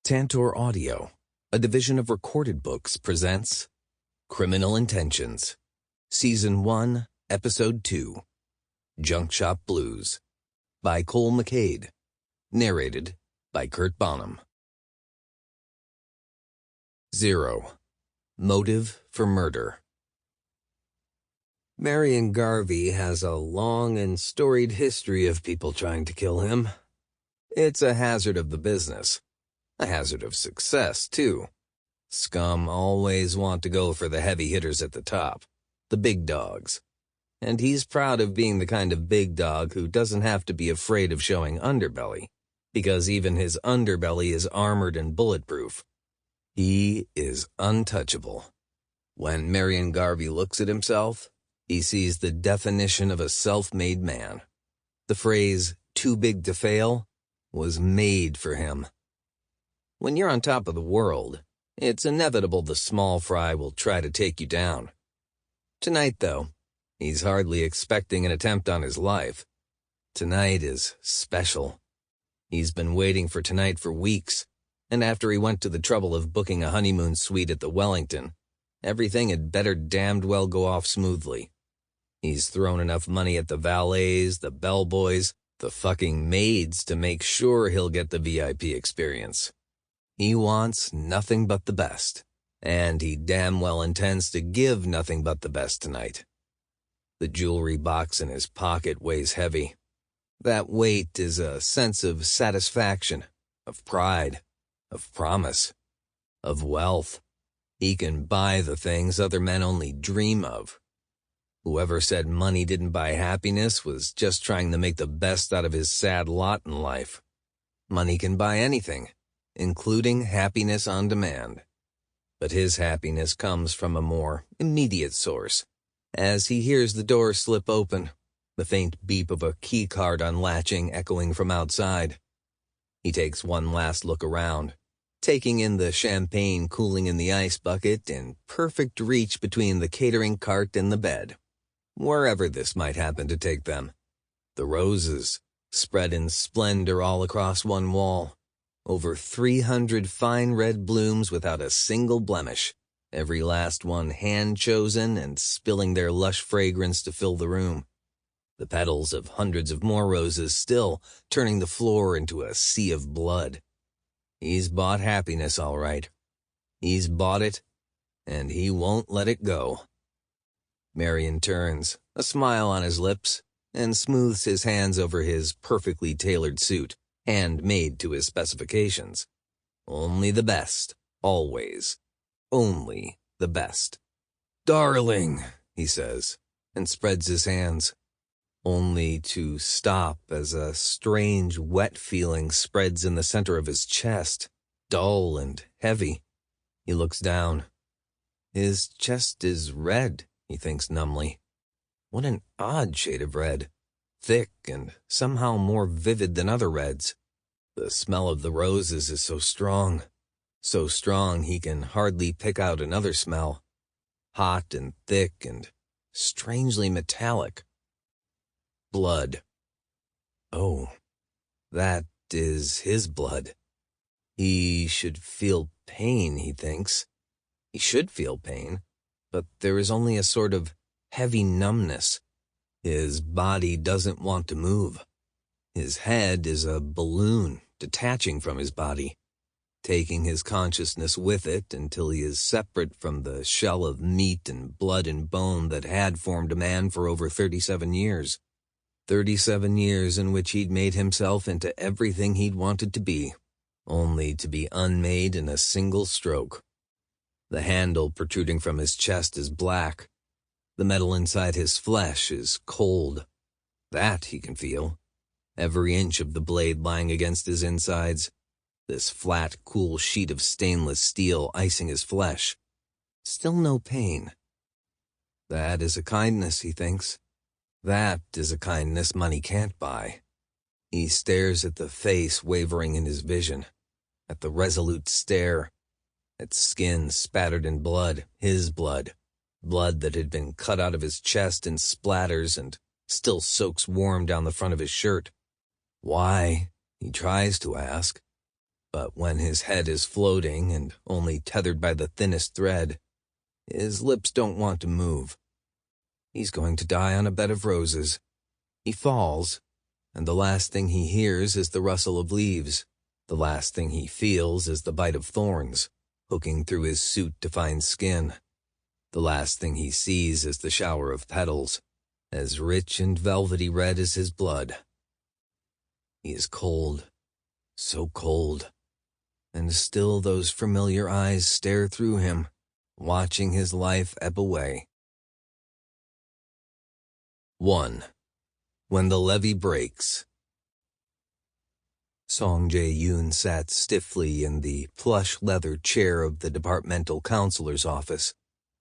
Tantor Audio, a division of Recorded Books, presents Criminal Intentions, Season 1, Episode 2, Junk Shop Blues, by Mccade, narrated by Curt Bonnem. 0. Motive for Murder. Marion Garvey has a long and storied history of people trying to kill him. It's a hazard of the business. A hazard of success, too. Scum always want to go for the heavy hitters at the top, the big dogs. And he's proud of being the kind of big dog who doesn't have to be afraid of showing underbelly, because even his underbelly is armored and bulletproof. He is untouchable. When Marion Garvey looks at himself, he sees the definition of a self-made man. The phrase, "too big to fail," was made for him. When you're on top of the world, it's inevitable the small fry will try to take you down. Tonight, though, he's hardly expecting an attempt on his life. Tonight is special. He's been waiting for tonight for weeks, and after he went to the trouble of booking a honeymoon suite at the Wellington, everything had better damned well go off smoothly. He's thrown enough money at the valets, the bellboys, the fucking maids to make sure he'll get the VIP experience. He wants nothing but the best, and he damn well intends to give nothing but the best tonight. The jewelry box in his pocket weighs heavy. That weight is a sense of satisfaction, of pride, of promise, of wealth. He can buy the things other men only dream of. Whoever said money didn't buy happiness was just trying to make the best out of his sad lot in life. Money can buy anything, including happiness on demand. But his happiness comes from a more immediate source. As he hears the door slip open, the faint beep of a key card unlatching echoing from outside. He takes one last look around, taking in the champagne cooling in the ice bucket in perfect reach between the catering cart and the bed, wherever this might happen to take them. The roses, spread in splendor all across one wall. Over 300 fine red blooms without a single blemish, every last one hand-chosen and spilling their lush fragrance to fill the room. The petals of hundreds of more roses still, turning the floor into a sea of blood. He's bought happiness, all right. He's bought it, and he won't let it go. Marion turns, a smile on his lips, and smooths his hands over his perfectly tailored suit, handmade to his specifications. Only the best, always. Only the best. "Darling," he says, and spreads his hands, only to stop as a strange, wet feeling spreads in the center of his chest, dull and heavy. He looks down. His chest is red, he thinks numbly. What an odd shade of red. Thick and somehow more vivid than other reds. The smell of the roses is so strong he can hardly pick out another smell. Hot and thick and strangely metallic. Blood. Oh, that is his blood. He should feel pain, he thinks. He should feel pain, but there is only a sort of heavy numbness. His body doesn't want to move. His head is a balloon detaching from his body, taking his consciousness with it until he is separate from the shell of meat and blood and bone that had formed a man for over 37 years. 37 years in which he'd made himself into everything he'd wanted to be, only to be unmade in a single stroke. The handle protruding from his chest is black. The metal inside his flesh is cold. That he can feel. Every inch of the blade lying against his insides. This flat, cool sheet of stainless steel icing his flesh. Still no pain. That is a kindness, he thinks. That is a kindness money can't buy. He stares at the face wavering in his vision, at the resolute stare, at skin spattered in blood, his blood. Blood that had been cut out of his chest in splatters and still soaks warm down the front of his shirt. Why, he tries to ask. but when his head is floating and only tethered by the thinnest thread, his lips don't want to move. He's going to die on a bed of roses. He falls, and the last thing he hears is the rustle of leaves. The last thing he feels is the bite of thorns, hooking through his suit to find skin. The last thing he sees is the shower of petals, as rich and velvety red as his blood. He is cold, so cold, and still those familiar eyes stare through him, watching his life ebb away. 1. When the levee breaks. Seong-Jae Yoon sat stiffly in the plush leather chair of the departmental counselor's office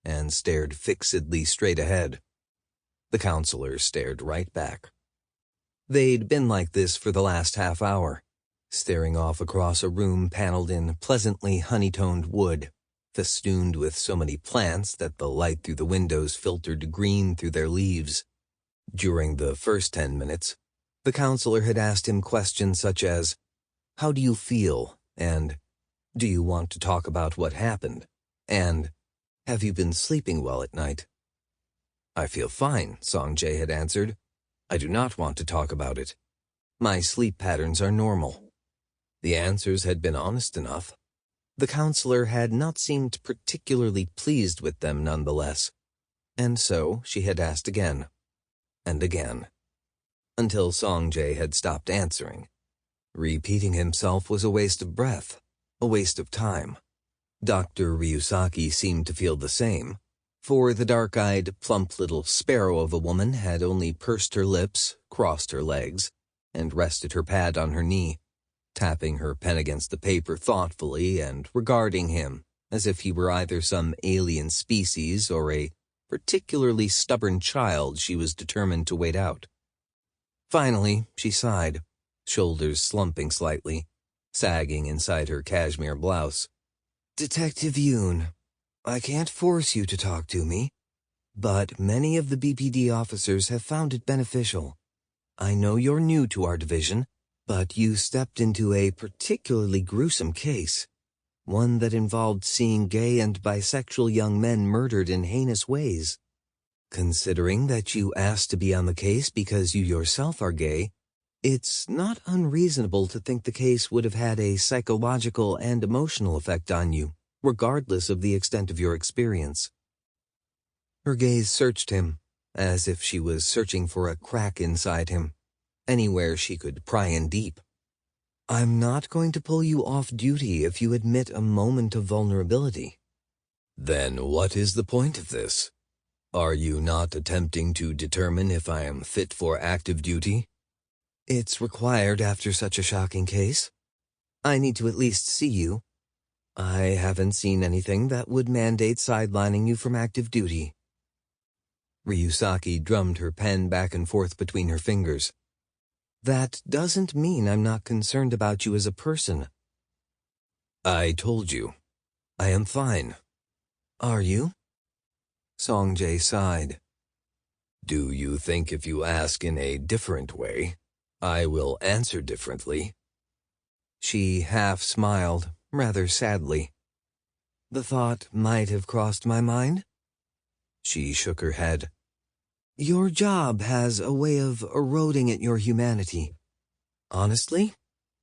and stared fixedly straight ahead. The counselor stared right back. They'd been like this for the last half hour, staring off across a room paneled in pleasantly honey-toned wood, festooned with so many plants that the light through the windows filtered green through their leaves. During the first 10 minutes, the counselor had asked him questions such as, "How do you feel?" and "Do you want to talk about what happened?" and "Have you been sleeping well at night?" "I feel fine," Seong-Jae had answered. "I do not want to talk about it. My sleep patterns are normal." The answers had been honest enough. The counselor had not seemed particularly pleased with them nonetheless, and so she had asked again, and again, until Seong-Jae had stopped answering. Repeating himself was a waste of breath, a waste of time. Dr. Ryusaki seemed to feel the same, for the dark-eyed, plump little sparrow of a woman had only pursed her lips, crossed her legs, and rested her pad on her knee, tapping her pen against the paper thoughtfully and regarding him as if he were either some alien species or a particularly stubborn child she was determined to wait out. Finally, she sighed, shoulders slumping slightly, sagging inside her cashmere blouse. "Detective Yoon, I can't force you to talk to me, but many of the BPD officers have found it beneficial. I know you're new to our division, but you stepped into a particularly gruesome case, one that involved seeing gay and bisexual young men murdered in heinous ways. Considering that you asked to be on the case because you yourself are gay, it's not unreasonable to think the case would have had a psychological and emotional effect on you, regardless of the extent of your experience." Her gaze searched him, as if she was searching for a crack inside him, anywhere she could pry in deep. "I'm not going to pull you off duty if you admit a moment of vulnerability." "Then what is the point of this? Are you not attempting to determine if I am fit for active duty?" "It's required after such a shocking case. I need to at least see you. I haven't seen anything that would mandate sidelining you from active duty." Ryusaki drummed her pen back and forth between her fingers. "That doesn't mean I'm not concerned about you as a person." "I told you. I am fine." "Are you?" Seong-Jae sighed. "Do you think if you ask in a different way, I will answer differently?" She half smiled, rather sadly. "The thought might have crossed my mind." She shook her head. "Your job has a way of eroding at your humanity. Honestly,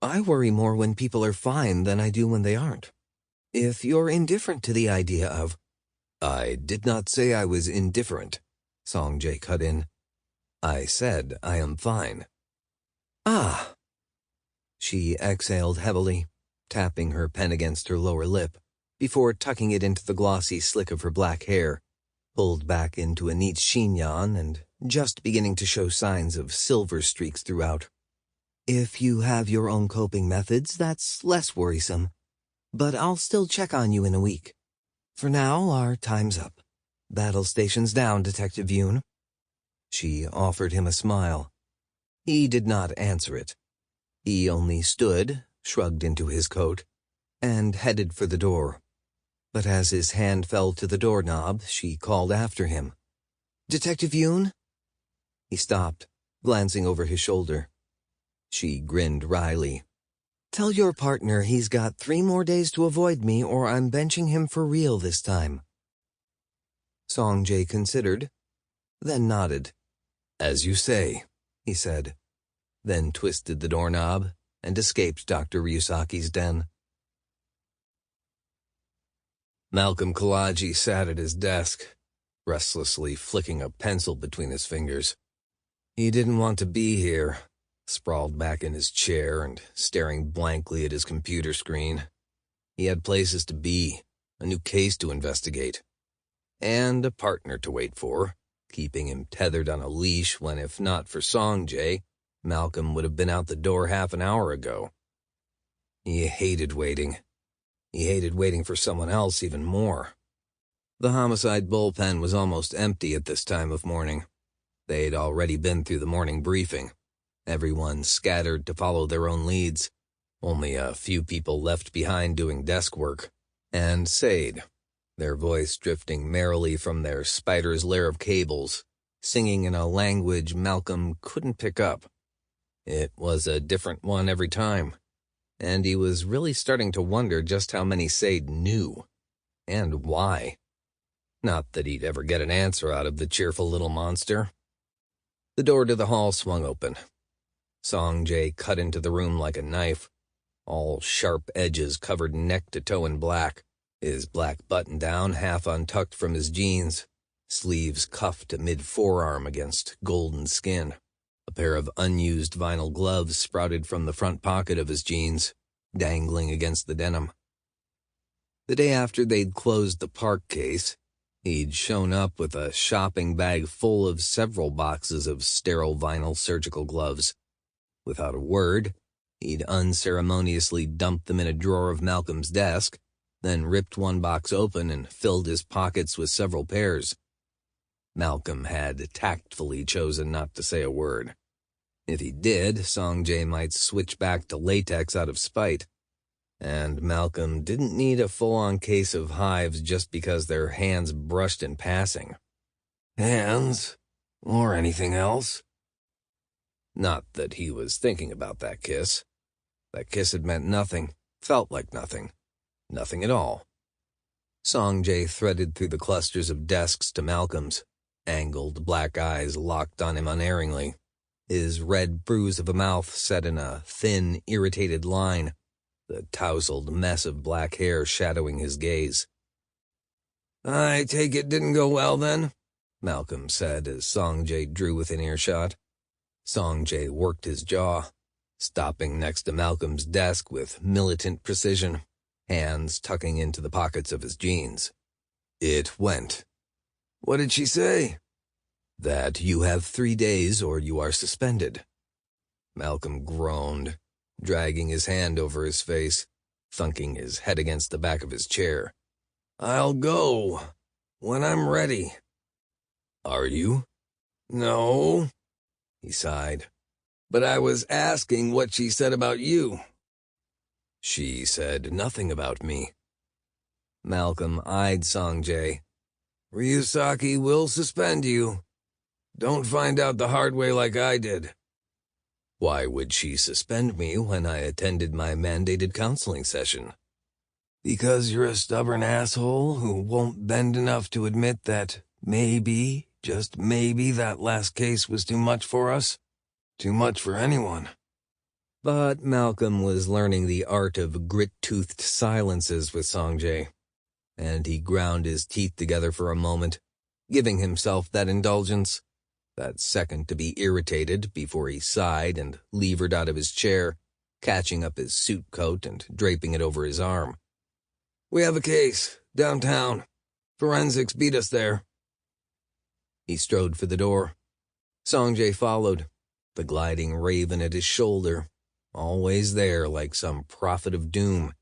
I worry more when people are fine than I do when they aren't. If you're indifferent to the idea of—" "I did not say I was indifferent," Seong-Jae cut in. "I said I am fine." "Ah!" She exhaled heavily, tapping her pen against her lower lip, before tucking it into the glossy slick of her black hair, pulled back into a neat chignon and just beginning to show signs of silver streaks throughout. "If you have your own coping methods, that's less worrisome, but I'll still check on you in a week. For now, our time's up. Battle station's down, Detective Yoon." She offered him a smile. He did not answer it. He only stood, shrugged into his coat, and headed for the door. But as his hand fell to the doorknob, she called after him. "Detective Yoon?" He stopped, glancing over his shoulder. She grinned wryly. Tell your partner he's got 3 more days to avoid me or I'm benching him for real this time. Seong-Jae considered, then nodded. As you say, he said, then twisted the doorknob and escaped Dr. Ryusaki's den. Malcolm Khalaji sat at his desk, restlessly flicking a pencil between his fingers. He didn't want to be here, sprawled back in his chair and staring blankly at his computer screen. He had places to be, a new case to investigate, and a partner to wait for, keeping him tethered on a leash when, if not for Seong-Jae, Malcolm would have been out the door half an hour ago. He hated waiting. He hated waiting for someone else even more. The homicide bullpen was almost empty at this time of morning. They'd already been through the morning briefing. Everyone scattered to follow their own leads. Only a few people left behind doing desk work. And Sade, their voice drifting merrily from their spider's lair of cables, singing in a language Malcolm couldn't pick up. It was a different one every time, and he was really starting to wonder just how many Sade knew, and why. Not that he'd ever get an answer out of the cheerful little monster. The door to the hall swung open. Seong-Jae cut into the room like a knife, all sharp edges covered neck to toe in black, his black button-down half untucked from his jeans, sleeves cuffed to mid-forearm against golden skin. A pair of unused vinyl gloves sprouted from the front pocket of his jeans, dangling against the denim. The day after they'd closed the Park case, he'd shown up with a shopping bag full of several boxes of sterile vinyl surgical gloves. Without a word, he'd unceremoniously dumped them in a drawer of Malcolm's desk, then ripped one box open and filled his pockets with several pairs. Malcolm had tactfully chosen not to say a word. If he did, Seong-Jae might switch back to latex out of spite. And Malcolm didn't need a full-on case of hives just because their hands brushed in passing. Hands? Or anything else? Not that he was thinking about that kiss. That kiss had meant nothing, felt like nothing. Nothing at all. Seong-Jae threaded through the clusters of desks to Malcolm's, angled black eyes locked on him unerringly, his red bruise of a mouth set in a thin, irritated line, the tousled mess of black hair shadowing his gaze. "I take it didn't go well, then?" Malcolm said as Seong-Jae drew within earshot. Seong-Jae worked his jaw, stopping next to Malcolm's desk with militant precision, hands tucking into the pockets of his jeans. "It went." "What did she say?" "That you have 3 days or you are suspended." Malcolm groaned, dragging his hand over his face, thunking his head against the back of his chair. "I'll go. When I'm ready." "Are you?" "No," he sighed. "But I was asking what she said about you." "She said nothing about me." Malcolm eyed Seong-Jae. "Ryusaki will suspend you. Don't find out the hard way like I did." "Why would she suspend me when I attended my mandated counseling session?" "Because you're a stubborn asshole who won't bend enough to admit that maybe, just maybe, that last case was too much for us. Too much for anyone." But Malcolm was learning the art of grit-toothed silences with Seong-Jae, and he ground his teeth together for a moment, giving himself that indulgence, that second to be irritated before he sighed and levered out of his chair, catching up his suit coat and draping it over his arm. "We have a case, downtown. Forensics beat us there." He strode for the door. Seong-Jae followed, the gliding raven at his shoulder, always there like some prophet of doom.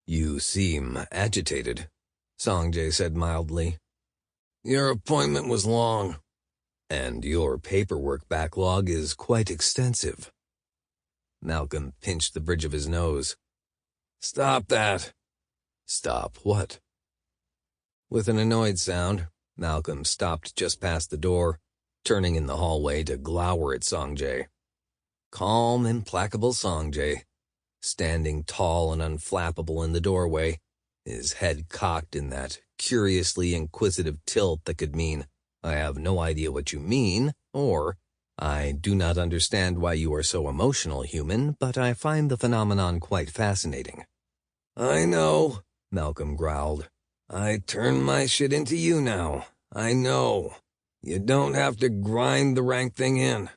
"You seem agitated," Seong-Jae said mildly. "Your appointment was long." "And your paperwork backlog is quite extensive." Malcolm pinched the bridge of his nose. "Stop that." "Stop what?" With an annoyed sound, Malcolm stopped just past the door, turning in the hallway to glower at Seong-Jae. Calm, implacable Seong-Jae. standing tall and unflappable in the doorway, his head cocked in that curiously inquisitive tilt that could mean, "I have no idea what you mean," or "I do not understand why you are so emotional, human, but I find the phenomenon quite fascinating." "I know," Malcolm growled. "I turn my shit into you now. I know. You don't have to grind the rank thing in."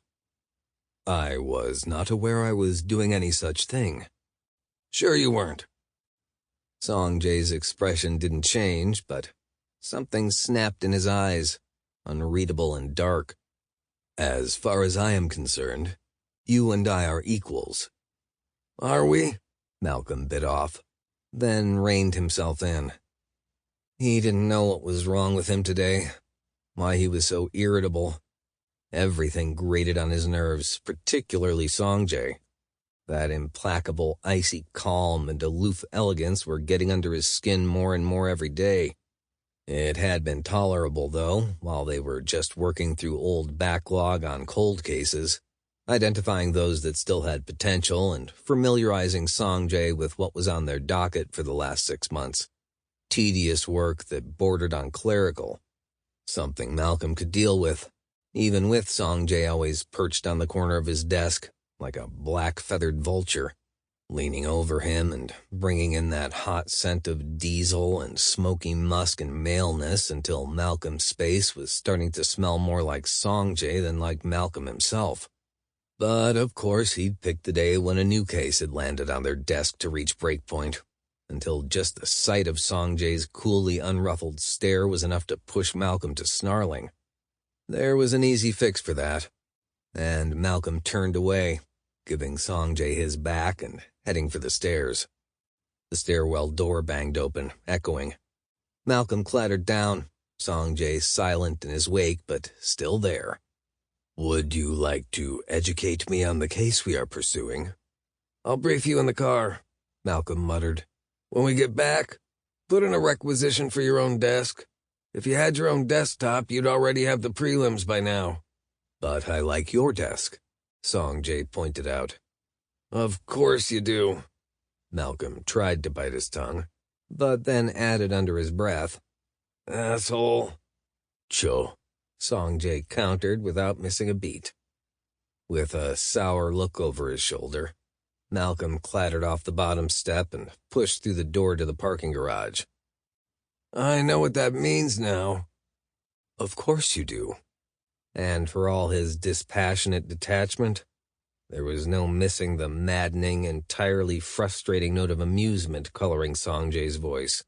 "I was not aware I was doing any such thing." "Sure you weren't." Seong-Jae's expression didn't change, but something snapped in his eyes, unreadable and dark. "As far as I am concerned, you and I are equals." "Are we?" Malcolm bit off, then reined himself in. He didn't know what was wrong with him today, why he was so irritable. Everything grated on his nerves, particularly Seong-Jae. That implacable, icy calm and aloof elegance were getting under his skin more and more every day. It had been tolerable, though, while they were just working through old backlog on cold cases, identifying those that still had potential and familiarizing Seong-Jae with what was on their docket for the last 6 months. Tedious work that bordered on clerical. Something Malcolm could deal with, even with Seong-Jae always perched on the corner of his desk, like a black-feathered vulture, leaning over him and bringing in that hot scent of diesel and smoky musk and maleness until Malcolm's space was starting to smell more like Seong-Jae than like Malcolm himself. But, of course, he'd picked the day when a new case had landed on their desk to reach breakpoint, until just the sight of Seong-Jae's coolly unruffled stare was enough to push Malcolm to snarling. There was an easy fix for that, and Malcolm turned away, giving Seong-Jae his back and heading for the stairs. The stairwell door banged open, echoing. Malcolm clattered down, Seong-Jae silent in his wake, but still there. "Would you like to educate me on the case we are pursuing?" "I'll brief you in the car," Malcolm muttered. "When we get back, put in a requisition for your own desk. If you had your own desktop, you'd already have the prelims by now." "But I like your desk," Seong-Jae pointed out. "Of course you do." Malcolm tried to bite his tongue, but then added under his breath, "Asshole." "Cho," Seong-Jae countered without missing a beat. With a sour look over his shoulder, Malcolm clattered off the bottom step and pushed through the door to the parking garage. "I know what that means now." "Of course you do." And for all his dispassionate detachment, there was no missing the maddening, entirely frustrating note of amusement coloring Seong-Jae's voice.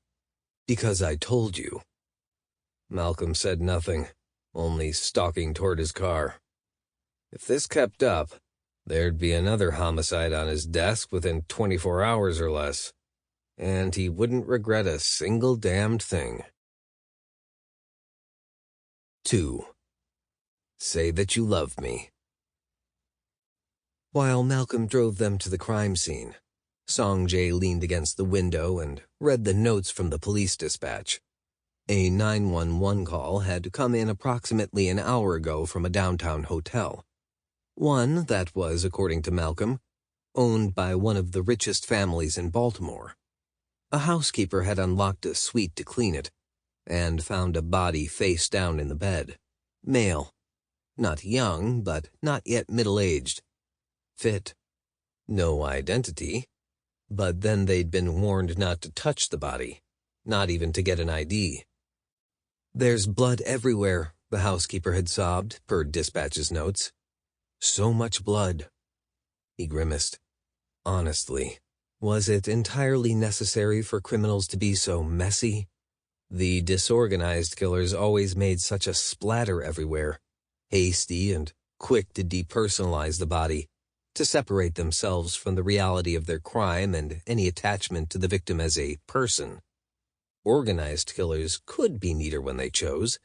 "Because I told you." Malcolm said nothing, only stalking toward his car. If this kept up, there'd be another homicide on his desk within 24 hours or less, and he wouldn't regret a single damned thing. 2. Say that you love me. While Malcolm drove them to the crime scene, Seong-Jae leaned against the window and read the notes from the police dispatch. A 911 call had come in approximately an hour ago from a downtown hotel. One that was, according to Malcolm, owned by one of the richest families in Baltimore. A housekeeper had unlocked a suite to clean it, and found a body face down in the bed. Male. Not young, but not yet middle-aged. Fit. No identity. But then they'd been warned not to touch the body, not even to get an ID. "There's blood everywhere," the housekeeper had sobbed, per dispatch's notes. "So much blood." He grimaced. Honestly, was it entirely necessary for criminals to be so messy? The disorganized killers always made such a splatter everywhere, hasty and quick to depersonalize the body, to separate themselves from the reality of their crime and any attachment to the victim as a person. Organized killers could be neater when they chose,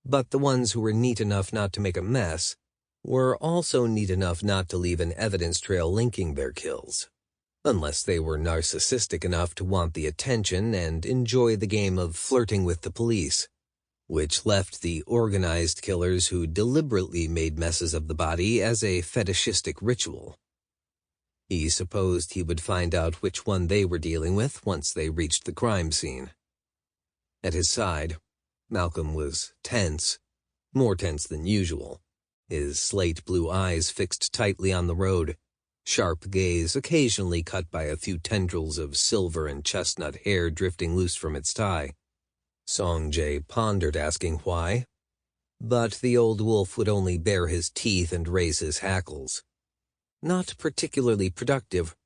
but the ones who were neat enough not to make a mess were also neat enough not to leave an evidence trail linking their kills, unless they were narcissistic enough to want the attention and enjoy the game of flirting with the police, which left the organized killers who deliberately made messes of the body as a fetishistic ritual. He supposed he would find out which one they were dealing with once they reached the crime scene. At his side, Malcolm was tense, more tense than usual, his slate blue eyes fixed tightly on the road, sharp gaze occasionally cut by a few tendrils of silver and chestnut hair drifting loose from its tie. Seong-Jae pondered asking why, but the old wolf would only bare his teeth and raise his hackles. Not particularly productive,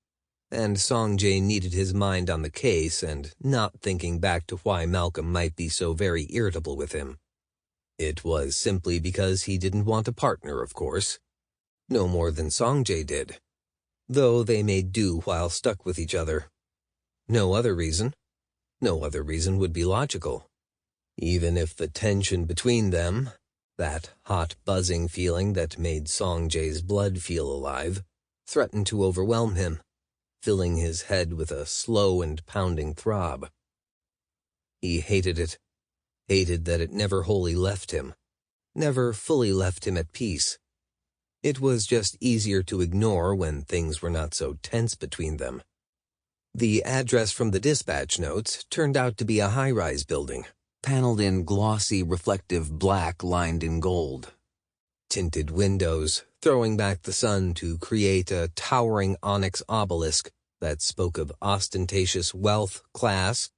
and Seong-Jae needed his mind on the case and not thinking back to why Malcolm might be so very irritable with him. It was simply because he didn't want a partner, of course. No more than Seong-Jae did, though they made do while stuck with each other. No other reason. No other reason would be logical. Even if the tension between them, that hot buzzing feeling that made Seong-Jae's blood feel alive, threatened to overwhelm him, filling his head with a slow and pounding throb. He hated it, hated that it never wholly left him, never fully left him at peace. It was just easier to ignore when things were not so tense between them. The address from the dispatch notes turned out to be a high-rise building, paneled in glossy, reflective black lined in gold. Tinted windows, throwing back the sun to create a towering onyx obelisk that spoke of ostentatious wealth, class,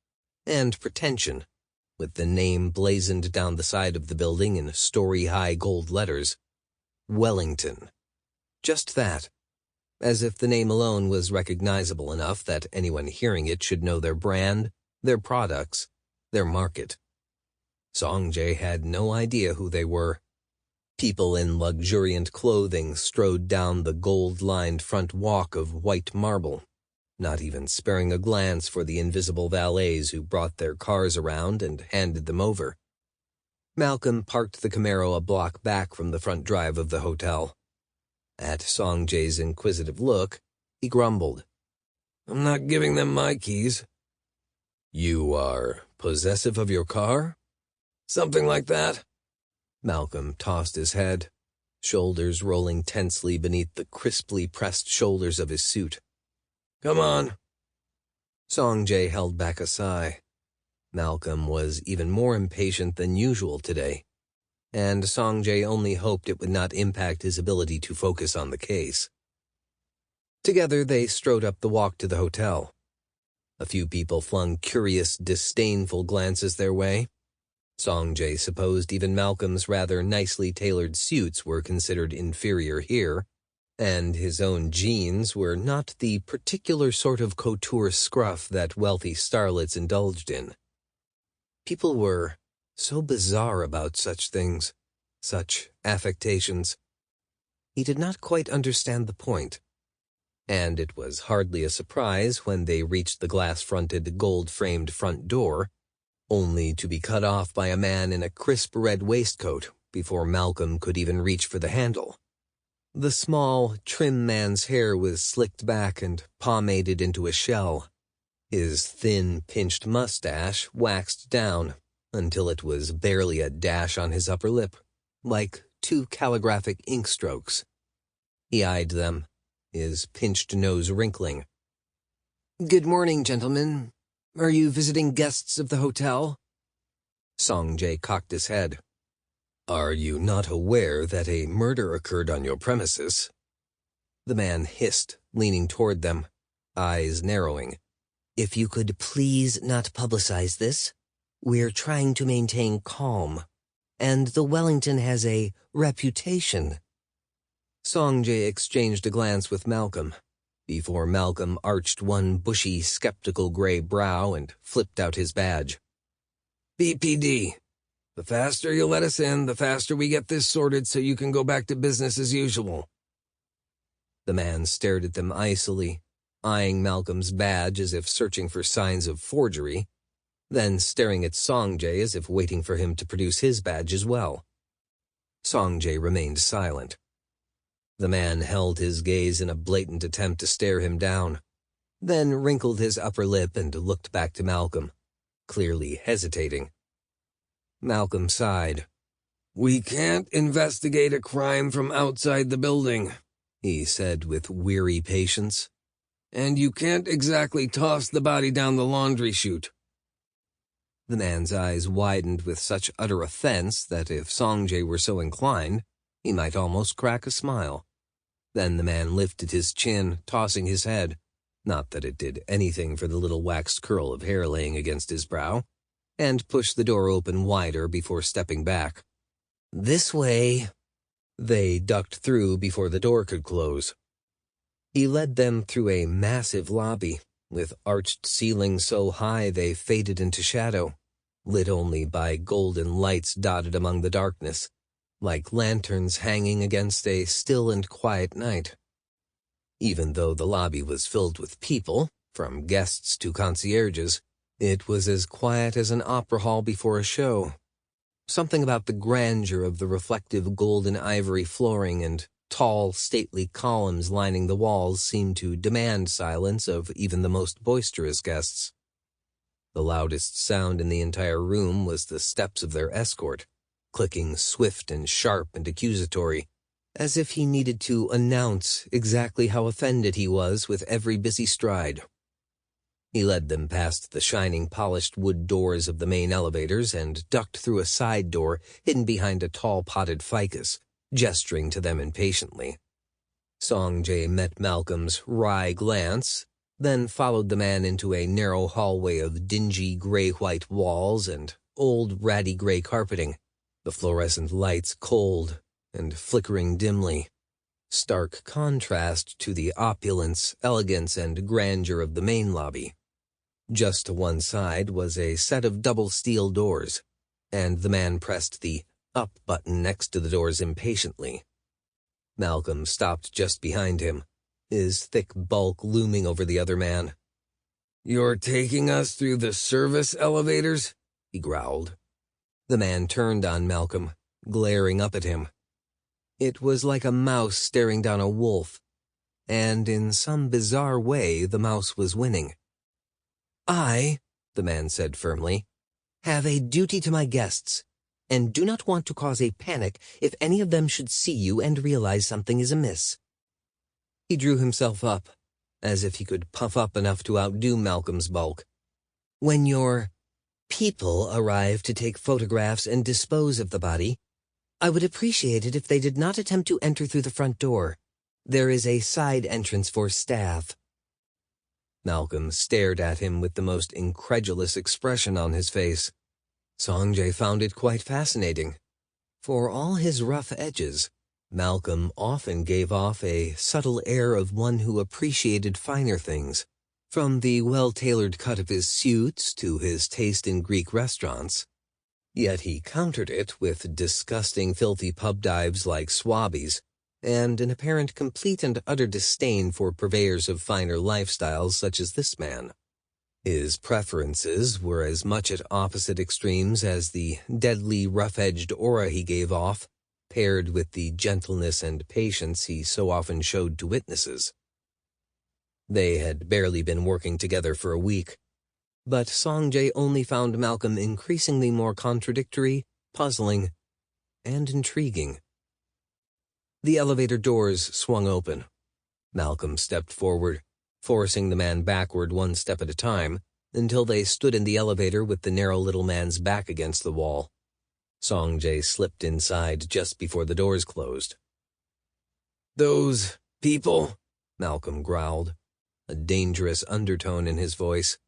and pretension, with the name blazoned down the side of the building in story-high gold letters. Wellington. Just that. As if the name alone was recognizable enough that anyone hearing it should know their brand, their products, their market. Seong-Jae had no idea who they were. People in luxuriant clothing strode down the gold-lined front walk of white marble, not even sparing a glance for the invisible valets who brought their cars around and handed them over. Malcolm parked the Camaro a block back from the front drive of the hotel. At Seong-Jae's inquisitive look, he grumbled, "I'm not giving them my keys." "You are possessive of your car?" "Something like that." Malcolm tossed his head, shoulders rolling tensely beneath the crisply pressed shoulders of his suit. "Come on." Seong-Jae held back a sigh. Malcolm was even more impatient than usual today, and Seong-Jae only hoped it would not impact his ability to focus on the case. Together they strode up the walk to the hotel. A few people flung curious, disdainful glances their way. Seong-Jae supposed even Malcolm's rather nicely tailored suits were considered inferior here, and his own jeans were not the particular sort of couture scruff that wealthy starlets indulged in. People were so bizarre about such things, such affectations. He did not quite understand the point, and it was hardly a surprise when they reached the glass-fronted, gold-framed front door, only to be cut off by a man in a crisp red waistcoat before Malcolm could even reach for the handle. The small, trim man's hair was slicked back and pomaded into a shell. His thin, pinched mustache waxed down until it was barely a dash on his upper lip, like two calligraphic ink strokes. He eyed them, his pinched nose wrinkling. "Good morning, gentlemen. Are you visiting guests of the hotel?" Seong-Jae cocked his head. "Are you not aware that a murder occurred on your premises?" The man hissed, leaning toward them, eyes narrowing. "If you could please not publicize this, we're trying to maintain calm, and the Wellington has a reputation." Seong-Jae exchanged a glance with Malcolm, before Malcolm arched one bushy, skeptical gray brow and flipped out his badge. "BPD. The faster you let us in, the faster we get this sorted so you can go back to business as usual." The man stared at them icily, eyeing Malcolm's badge as if searching for signs of forgery, then staring at Seong-Jae as if waiting for him to produce his badge as well. Seong-Jae remained silent. The man held his gaze in a blatant attempt to stare him down, then wrinkled his upper lip and looked back to Malcolm, clearly hesitating. Malcolm sighed. "We can't investigate a crime from outside the building," he said with weary patience. And you can't exactly toss the body down the laundry chute." The man's eyes widened with such utter offense that if Seong-Jae were so inclined, he might almost crack a smile. Then the man lifted his chin, tossing his head, not that it did anything for the little waxed curl of hair laying against his brow, and pushed the door open wider before stepping back. "This way." They ducked through before the door could close. He led them through a massive lobby, with arched ceilings so high they faded into shadow, lit only by golden lights dotted among the darkness, like lanterns hanging against a still and quiet night. Even though the lobby was filled with people, from guests to concierges, it was as quiet as an opera hall before a show. Something about the grandeur of the reflective golden ivory flooring and tall, stately columns lining the walls seemed to demand silence of even the most boisterous guests. The loudest sound in the entire room was the steps of their escort, clicking swift and sharp and accusatory, as if he needed to announce exactly how offended he was with every busy stride. He led them past the shining polished wood doors of the main elevators and ducked through a side door hidden behind a tall potted ficus, gesturing to them impatiently. Seong-Jae met Malcolm's wry glance, then followed the man into a narrow hallway of dingy gray-white walls and old ratty gray carpeting, the fluorescent lights cold and flickering dimly, stark contrast to the opulence, elegance, and grandeur of the main lobby. Just to one side was a set of double steel doors, and the man pressed the up button next to the doors impatiently. Malcolm stopped just behind him, his thick bulk looming over the other man. "You're taking us through the service elevators?" he growled. The man turned on Malcolm, glaring up at him. It was like a mouse staring down a wolf, and in some bizarre way the mouse was winning. "I," the man said firmly, "have a duty to my guests, and do not want to cause a panic if any of them should see you and realize something is amiss." He drew himself up, as if he could puff up enough to outdo Malcolm's bulk. "When your people arrive to take photographs and dispose of the body, I would appreciate it if they did not attempt to enter through the front door. There is a side entrance for staff." Malcolm stared at him with the most incredulous expression on his face. Seong-Jae found it quite fascinating. For all his rough edges, Malcolm often gave off a subtle air of one who appreciated finer things, from the well-tailored cut of his suits to his taste in Greek restaurants. Yet he countered it with disgusting filthy pub dives like Swabbies, and an apparent complete and utter disdain for purveyors of finer lifestyles such as this man. His preferences were as much at opposite extremes as the deadly rough-edged aura he gave off, paired with the gentleness and patience he so often showed to witnesses. They had barely been working together for a week, but Seong-Jae only found Malcolm increasingly more contradictory, puzzling, and intriguing. The elevator doors swung open. Malcolm stepped forward, forcing the man backward one step at a time, until they stood in the elevator with the narrow little man's back against the wall. Seong-Jae slipped inside just before the doors closed. "Those people," Malcolm growled, a dangerous undertone in his voice,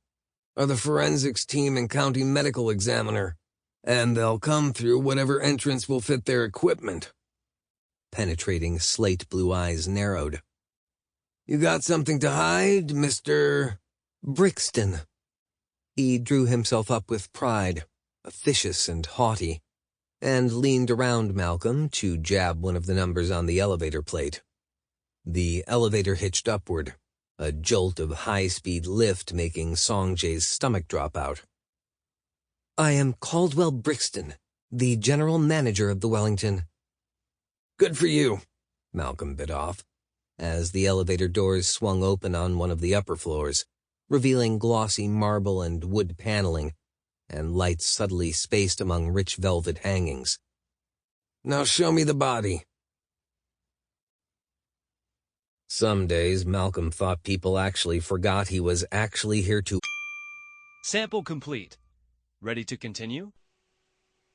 "are the forensics team and county medical examiner, and they'll come through whatever entrance will fit their equipment." Penetrating slate-blue eyes narrowed. "You got something to hide, Mr. Brixton?" He drew himself up with pride, officious and haughty, and leaned around Malcolm to jab one of the numbers on the elevator plate. The elevator hitched upward, a jolt of high-speed lift making Seong-Jae's stomach drop out. "I am Caldwell Brixton, the general manager of the Wellington." "Good for you," Malcolm bit off, as the elevator doors swung open on one of the upper floors, revealing glossy marble and wood paneling, and lights subtly spaced among rich velvet hangings. "Now show me the body." Some days, Malcolm thought people actually forgot he was actually here to... Sample complete. Ready to continue?